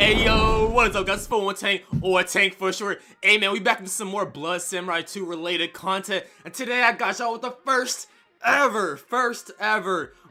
Hey yo, what is up guys? It's Phone Tank, or Tank for short. Hey man, we back into some more Blood Samurai 2 related content, and today I got y'all with the first ever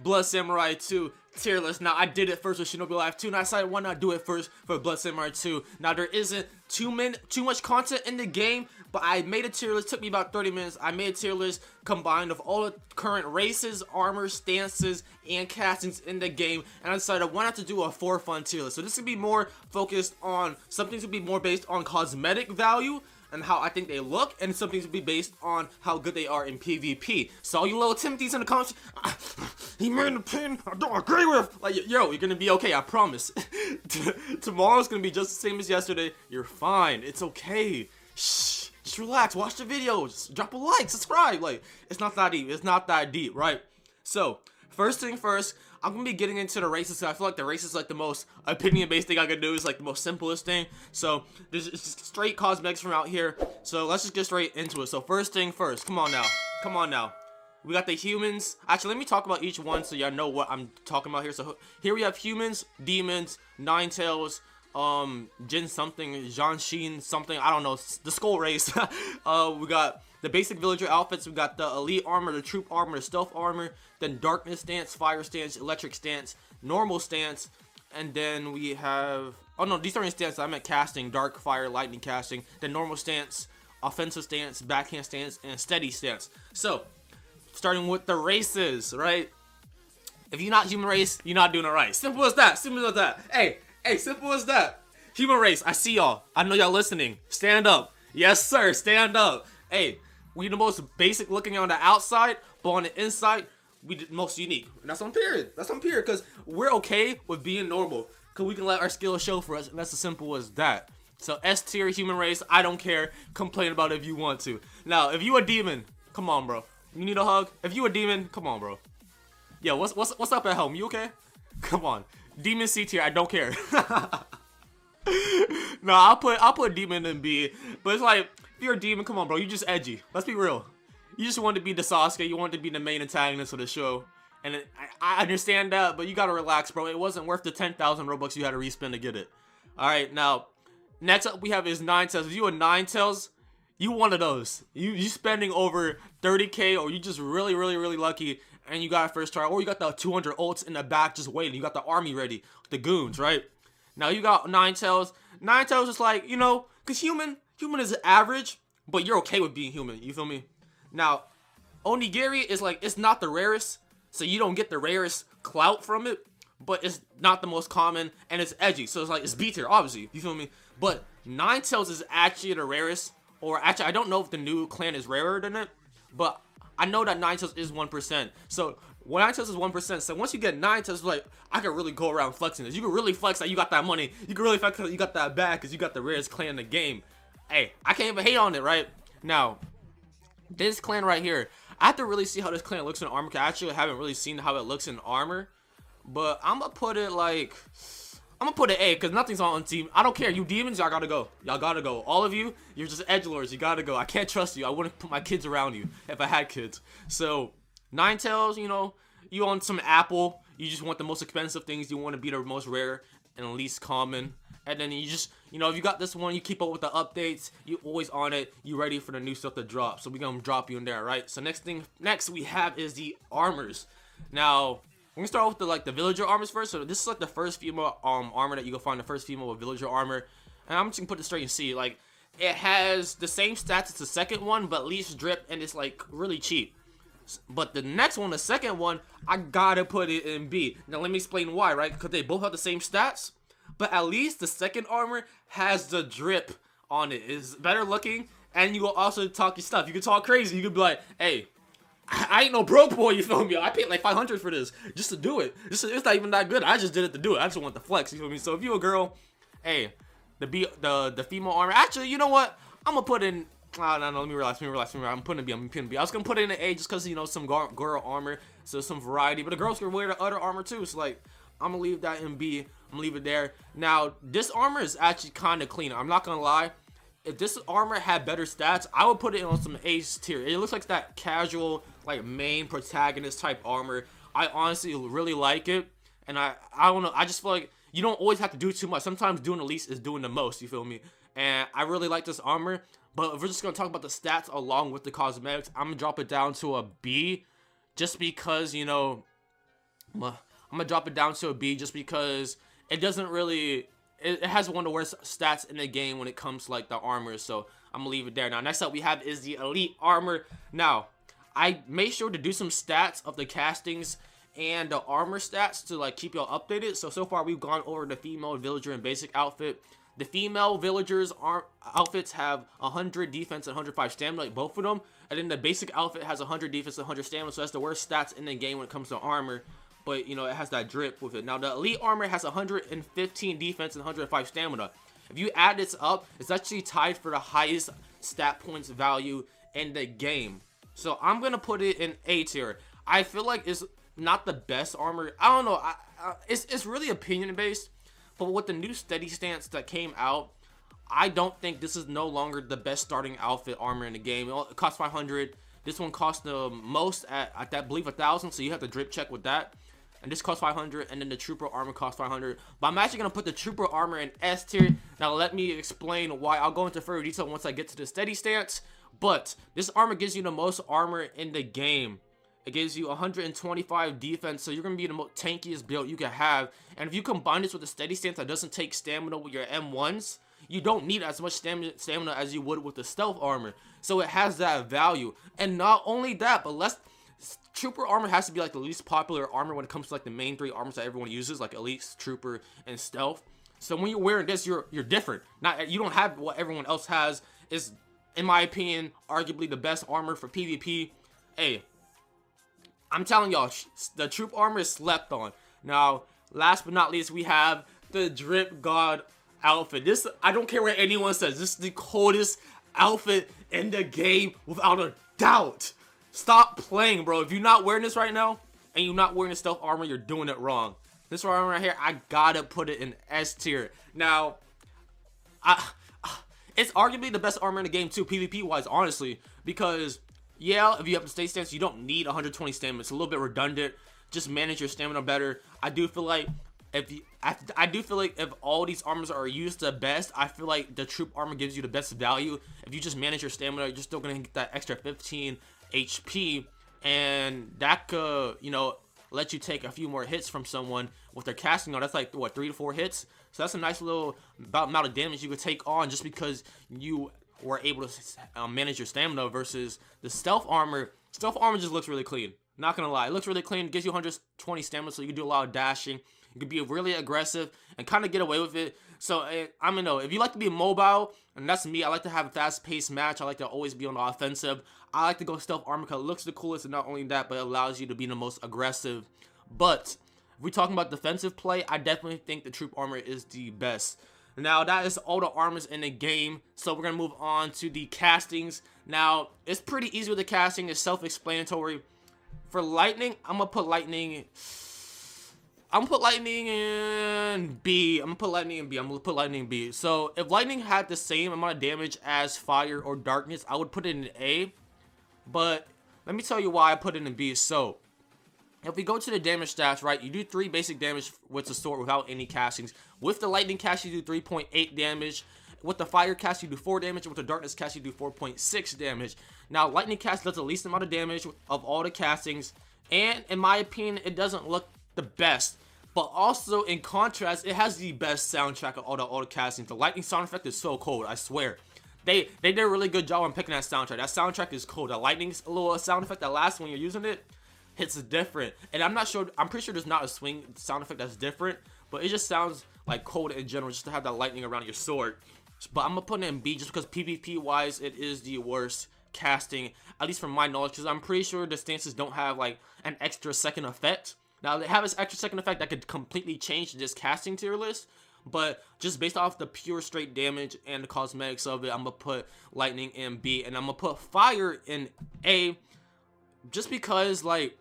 Blood Samurai 2 tier list. Now I did it first with Shinobi Life 2, and I decided why not do it first for Blood Samurai 2. Now there isn't too much content in the game, but I made a tier list. Took me about 30 minutes. I made a tier list combined of all the current races, armor, stances, and castings in the game, and I decided why not to do a for fun tier list. So this would be more focused on something to be more based on cosmetic value and how I think they look, and something to be based on how good they are in PvP. So all you little Timothy's in the comments, he made a pin I don't agree with. Like, yo, you're gonna be okay, I promise. Tomorrow's gonna be just the same as yesterday. You're fine. It's okay. Shh. Just relax. Watch the video. Just drop a like, subscribe. Like, it's not that deep. It's not that deep, right? So, first thing first, I'm gonna be getting into the races. I feel like the race is like the most opinion-based thing I can do. Is like the most simplest thing. So there's just straight cosmetics from out here. So let's just get straight into it. So first thing first. Come on now. We got the humans. Actually, let me talk about each one so y'all know what I'm talking about here. So here we have humans, demons, Ninetales, Jin something, Janshin something, I don't know, the skull race. We got the basic villager outfits. We got the elite armor, the troop armor, the stealth armor, then darkness stance, fire stance, electric stance, normal stance, and then we have, oh no, these aren't stance, I meant casting, dark, fire, lightning casting, then normal stance, offensive stance, backhand stance, and steady stance. So, starting with the races, right? If you're not human race, you're not doing it right. Simple as that, simple as that. Hey, simple as that. Human race, I see y'all. I know y'all listening. Stand up. Yes, sir, stand up. Hey, we the most basic looking on the outside, but on the inside, we the most unique. And that's on period. That's on period, because we're okay with being normal, because we can let our skills show for us, and that's as simple as that. So S tier human race, I don't care. Complain about it if you want to. Now, if you a demon, come on, bro. You need a hug? If you a demon, come on, bro. Yo, what's up at home? You okay? Come on. Demon C tier, I don't care. No, I'll put demon in B. But it's like, if you're a demon, come on, bro. You're just edgy. Let's be real. You just want to be the Sasuke. You want to be the main antagonist of the show. And I understand that, but you gotta relax, bro. It wasn't worth the 10,000 Robux you had to respend to get it. Alright, now, next up we have is Ninetales. If you a Ninetales, you one of those. You spending over 30k, or you just really lucky, and you got a first try, or you got the 200 ults in the back just waiting. You got the army ready, the goons, right? Now you got Ninetales. Ninetales is like, you know, because human is average, but you're okay with being human. You feel me? Now, Onigiri is like, it's not the rarest, so you don't get the rarest clout from it, but it's not the most common, and it's edgy. So it's like, it's B tier, obviously. You feel me? But Ninetales is actually the rarest, or actually, I don't know if the new clan is rarer than it, but I know that Ninetales is 1%. So Ninetales is 1%. So once you get Ninetales, like, I can really go around flexing this. You can really flex that you got that money. You can really flex that you got that bag because you got the rarest clan in the game. Hey, I can't even hate on it, right? Now, this clan right here, I have to really see how this clan looks in armor, because I actually haven't really seen how it looks in armor. But I'm going to put it like, I'm going to put it A, because nothing's on team. I don't care. You demons, y'all got to go. Y'all got to go. All of you, you're just edgelords. You got to go. I can't trust you. I wouldn't put my kids around you if I had kids. So, Ninetales, you know, you on some Apple. You just want the most expensive things. You want to be the most rare and least common. And then you just, you know, if you got this one, you keep up with the updates. You always on it. You ready for the new stuff to drop. So we're going to drop you in there, right? So next we have is the armors. Now, we're going to start with the villager armors first. So this is like the first female armor that you can find, the first female with villager armor. And I'm just going to put it straight and see. Like, it has the same stats as the second one, but least drip, and it's like really cheap. But the next one, the second one, I gotta put it in B. Now let me explain why, right? Because they both have the same stats, but at least the second armor has the drip on it. It's better looking, and you will also talk your stuff. You can talk crazy. You can be like, hey, I ain't no broke boy, you feel me? I paid like 500 for this just to do it. It's not even that good. I just did it to do it. I just want the flex, you feel me? So if you a girl, hey, the female armor. Actually, you know what? I'm gonna put in. No, let me relax. I'm putting in B. I was gonna put it in an A just because, you know, some girl armor, so some variety. But the girls can wear the other armor too. So like, I'm gonna leave that in B. I'm gonna leave it there. Now, this armor is actually kind of clean. I'm not gonna lie. If this armor had better stats, I would put it on some ace tier. It looks like that casual, like, main protagonist type armor. I honestly really like it, and I don't know. I just feel like you don't always have to do too much. Sometimes doing the least is doing the most, you feel me? And I really like this armor, but if we're just gonna talk about the stats along with the cosmetics, I'm gonna drop it down to a B, just because, you know, I'm gonna drop it down to a B just because it doesn't really, it has one of the worst stats in the game when it comes to like the armor, so I'm gonna leave it there. Now next up we have is the elite armor. Now I made sure to do some stats of the castings and the armor stats to like keep y'all updated. So far we've gone over the female villager and basic outfit. The female villagers outfits have 100 defense and 105 stamina, like both of them, and then the basic outfit has 100 defense and 100 stamina, so that's the worst stats in the game when it comes to armor. But you know, it has that drip with it. Now the elite armor has 115 defense and 105 stamina. If you add this up, it's actually tied for the highest stat points value in the game. So I'm gonna put it in A tier. I feel like it's not the best armor. I don't know. It's really opinion based. But with the new steady stance that came out, I don't think this is no longer the best starting outfit armor in the game. It costs 500. This one costs the most at I believe 1,000. So you have to drip check with that. And this costs 500, and then the trooper armor costs 500. But I'm actually gonna put the trooper armor in S tier. Now let me explain why. I'll go into further detail once I get to the steady stance. But this armor gives you the most armor in the game. It gives you 125 defense, so you're going to be the most tankiest build you can have. And if you combine this with a steady stance that doesn't take stamina with your M1s, you don't need as much stamina as you would with the stealth armor. So it has that value. And not only that, but trooper armor has to be like the least popular armor when it comes to like the main three armors that everyone uses, like elite, trooper, and stealth. So when you're wearing this, you're different. You don't have what everyone else has. Is, in my opinion, arguably the best armor for PvP. Hey, I'm telling y'all, the troop armor is slept on. Now, last but not least, we have the Drip God outfit. This, I don't care what anyone says, this is the coldest outfit in the game without a doubt. Stop playing, bro. If you're not wearing this right now, and you're not wearing the stealth armor, you're doing it wrong. This armor right here, I gotta put it in S tier. Now, it's arguably the best armor in the game too, PvP wise, honestly, because yeah, if you have the steady stance, you don't need 120 stamina. It's a little bit redundant. Just manage your stamina better. I do feel like if all these armors are used the best, I feel like the troop armor gives you the best value. If you just manage your stamina, you're still gonna get that extra 15 HP, and that could, you know, let you take a few more hits from someone with their casting on. That's like what, 3 to 4 hits. So that's a nice little amount of damage you could take on just because you were able to manage your stamina versus the stealth armor. Stealth armor just looks really clean. Not gonna lie, it looks really clean. It gives you 120 stamina, so you can do a lot of dashing. You can be really aggressive and kind of get away with it. So I mean, no, if you like to be mobile, and that's me, I like to have a fast-paced match. I like to always be on the offensive. I like to go stealth armor because it looks the coolest, and not only that, but it allows you to be the most aggressive. But if we're talking about defensive play, I definitely think the troop armor is the best. Now, that is all the armors in the game, so we're going to move on to the castings. Now, it's pretty easy with the casting. It's self-explanatory. For lightning, I'm going to put lightning in B. I'm going to put lightning in B. So, if lightning had the same amount of damage as fire or darkness, I would put it in A. But let me tell you why I put it in B. So, if we go to the damage stats, right, you do 3 basic damage with the sword without any castings. With the lightning cast, you do 3.8 damage. With the fire cast, you do 4 damage. With the darkness cast, you do 4.6 damage. Now, lightning cast does the least amount of damage of all the castings. And, in my opinion, it doesn't look the best. But also, in contrast, it has the best soundtrack of all the castings. The lightning sound effect is so cold, I swear. They did a really good job on picking that soundtrack. That soundtrack is cold. The lightning's a little sound effect that lasts when you're using it. Hits different, and I'm pretty sure there's not a swing sound effect that's different, but it just sounds like cold in general just to have that lightning around your sword. But I'm gonna put it in B just because PvP wise it is the worst casting, at least from my knowledge, because I'm pretty sure the stances don't have like an extra second effect. Now they have this extra second effect that could completely change this casting tier list, but just based off the pure straight damage and the cosmetics of it, I'm gonna put lightning in B, and I'm gonna put fire in A, just because, like,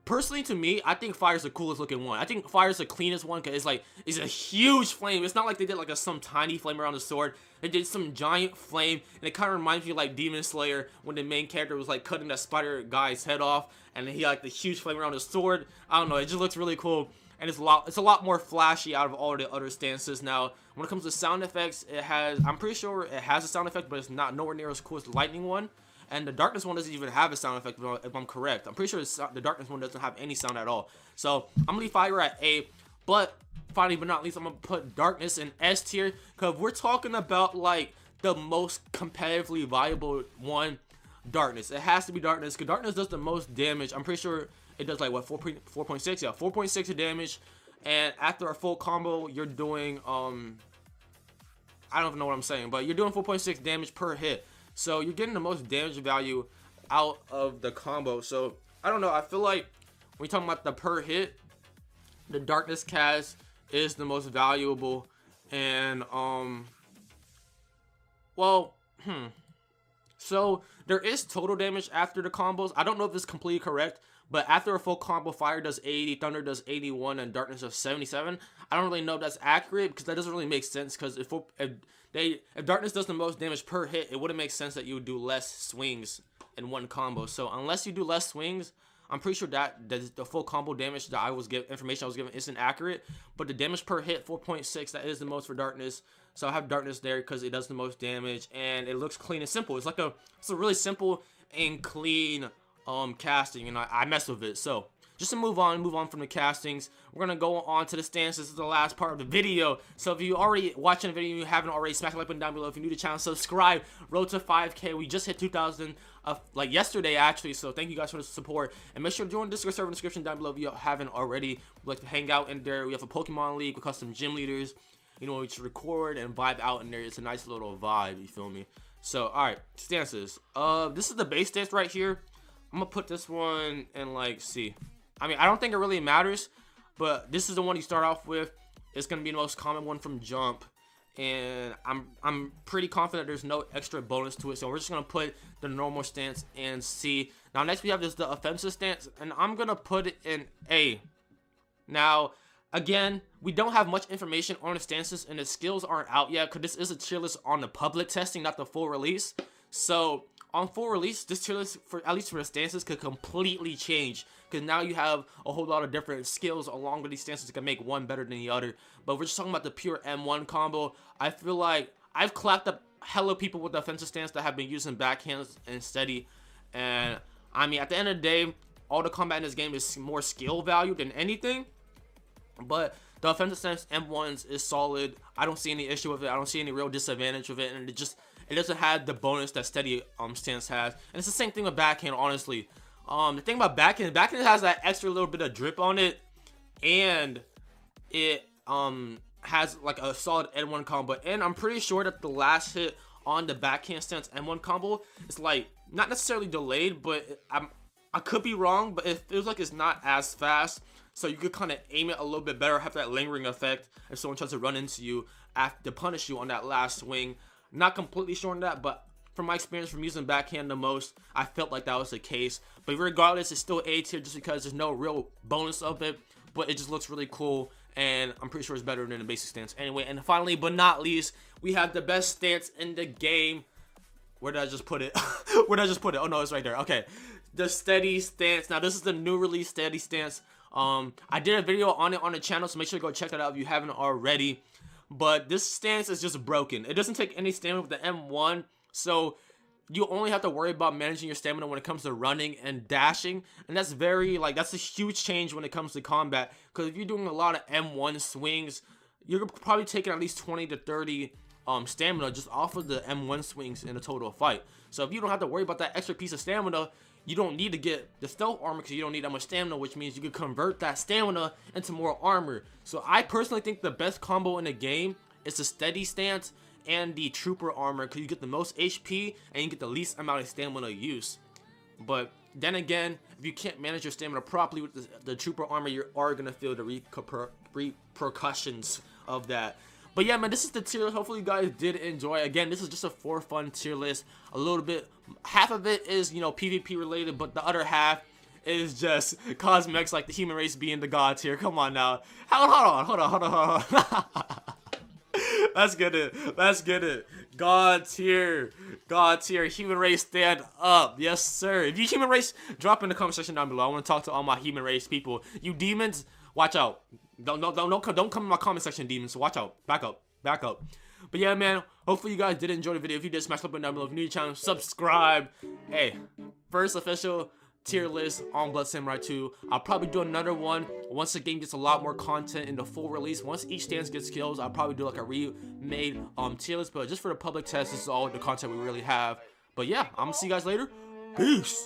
personally, to me, I think fire's the coolest looking one. I think fire's the cleanest one because it's a huge flame. It's not like they did like some tiny flame around the sword. They did some giant flame, and it kind of reminds me of like Demon Slayer when the main character was like cutting that spider guy's head off, and then he had like the huge flame around his sword. I don't know, it just looks really cool. and it's a lot more flashy out of all the other stances. Now, when it comes to sound effects, I'm pretty sure it has a sound effect, but it's not nowhere near as cool as the lightning one. And the darkness one doesn't even have a sound effect, if I'm correct. I'm pretty sure the darkness one doesn't have any sound at all. So I'm gonna leave fire at A. But finally, but not least, I'm gonna put darkness in S tier, because we're talking about like the most competitively viable one, darkness. It has to be darkness, because darkness does the most damage. I'm pretty sure it does like what, 4.6? Yeah, 4.6 of damage. And after a full combo, you're doing I don't even know what I'm saying, but you're doing 4.6 damage per hit. So you're getting the most damage value out of the combo. So I don't know, I feel like when you're talking about the per hit, the darkness cast is the most valuable. And so there is total damage after the combos. I don't know if it's completely correct, but after a full combo, fire does 80, thunder does 81, and darkness does 77. I don't really know if that's accurate, because that doesn't really make sense, because if darkness does the most damage per hit, it wouldn't make sense that you would do less swings in one combo. So unless you do less swings, I'm pretty sure that the full combo damage that information I was given isn't accurate. But the damage per hit, 4.6, that is the most for darkness. So I have darkness there because it does the most damage, and it looks clean and simple. It's a really simple and clean casting, and I mess with it. So just to move on from the castings, we're gonna go on to the stance. This is the last part of the video. So if you already watching the video and you haven't already, smack the like button down below. If you're new to the channel, subscribe. Road to 5K. We just hit 2,000 like yesterday actually. So thank you guys for the support, and make sure to join the Discord server in the description down below if you haven't already. We'd like to hang out in there. We have a Pokemon League with custom gym leaders. You know, we should record and vibe out in there. It's a nice little vibe. You feel me? So all right, stances. This is the base stance right here. I'm gonna put this one in like C. I mean, I don't think it really matters, but this is the one you start off with. It's gonna be the most common one from jump, and I'm pretty confident there's no extra bonus to it. So we're just gonna put the normal stance in C. Now next we have the offensive stance, and I'm gonna put it in A. Now again, we don't have much information on the stances, and the skills aren't out yet, because this is a tier list on the public testing, not the full release. So on full release, this tier list, at least for the stances, could completely change, because now you have a whole lot of different skills along with these stances that can make one better than the other. But we're just talking about the pure M1 combo. I feel like I've clapped up hella people with the offensive stance that have been using backhands and steady. And I mean, at the end of the day, all the combat in this game is more skill value than anything. But the offensive stance M1s is solid. I don't see any issue with it. I don't see any real disadvantage with it, and it doesn't have the bonus that steady stance has. And it's the same thing with backhand, honestly. The thing about backhand has that extra little bit of drip on it, and it has like a solid N1 combo. And I'm pretty sure that the last hit on the backhand stance N1 combo is like not necessarily delayed, but I could be wrong, but it feels like it's not as fast. So you could kind of aim it a little bit better, have that lingering effect if someone tries to run into you to punish you on that last swing. Not completely sure on that, but from my experience from using backhand the most, I felt like that was the case. But regardless, it's still A tier just because there's no real bonus of it, but it just looks really cool, and I'm pretty sure it's better than the basic stance anyway. And finally, but not least, we have the best stance in the game. Where did I just put it? Where did I just put it? Oh no, it's right there. Okay, the steady stance. Now this is the new release steady stance. I did a video on it on the channel, so make sure to go check that out if you haven't already. But this stance is just broken. It doesn't take any stamina with the M1, so you only have to worry about managing your stamina when it comes to running and dashing, and that's that's a huge change when it comes to combat, because if you're doing a lot of M1 swings, you're probably taking at least 20 to 30 stamina just off of the M1 swings in a total fight. So if you don't have to worry about that extra piece of stamina, you don't need to get the stealth armor because you don't need that much stamina, which means you can convert that stamina into more armor. So I personally think the best combo in the game is the steady stance and the trooper armor, because you get the most HP and you get the least amount of stamina use. But then again, if you can't manage your stamina properly with the trooper armor, you are going to feel the repercussions of that. But yeah, man, this is the tier list. Hopefully you guys did enjoy. Again, this is just a for fun tier list. A little bit, half of it is, you know, PvP related, but the other half is just cosmetics, like the human race being the god tier. Come on now. Hold on. Let's get it. God tier, human race, stand up. Yes, sir. If you human race, drop in the comment section down below. I want to talk to all my human race people. You demons, watch out. Don't come in my comment section, demons. So watch out. Back up. But yeah, man, hopefully you guys did enjoy the video. If you did, smash the button down below. If you're new to the channel, subscribe. Hey, first official tier list on Blood Samurai 2. I'll probably do another one once the game gets a lot more content in the full release. Once each stance gets kills, I'll probably do like a remade tier list. But just for the public test, this is all the content we really have. But yeah, I'm gonna see you guys later. Peace.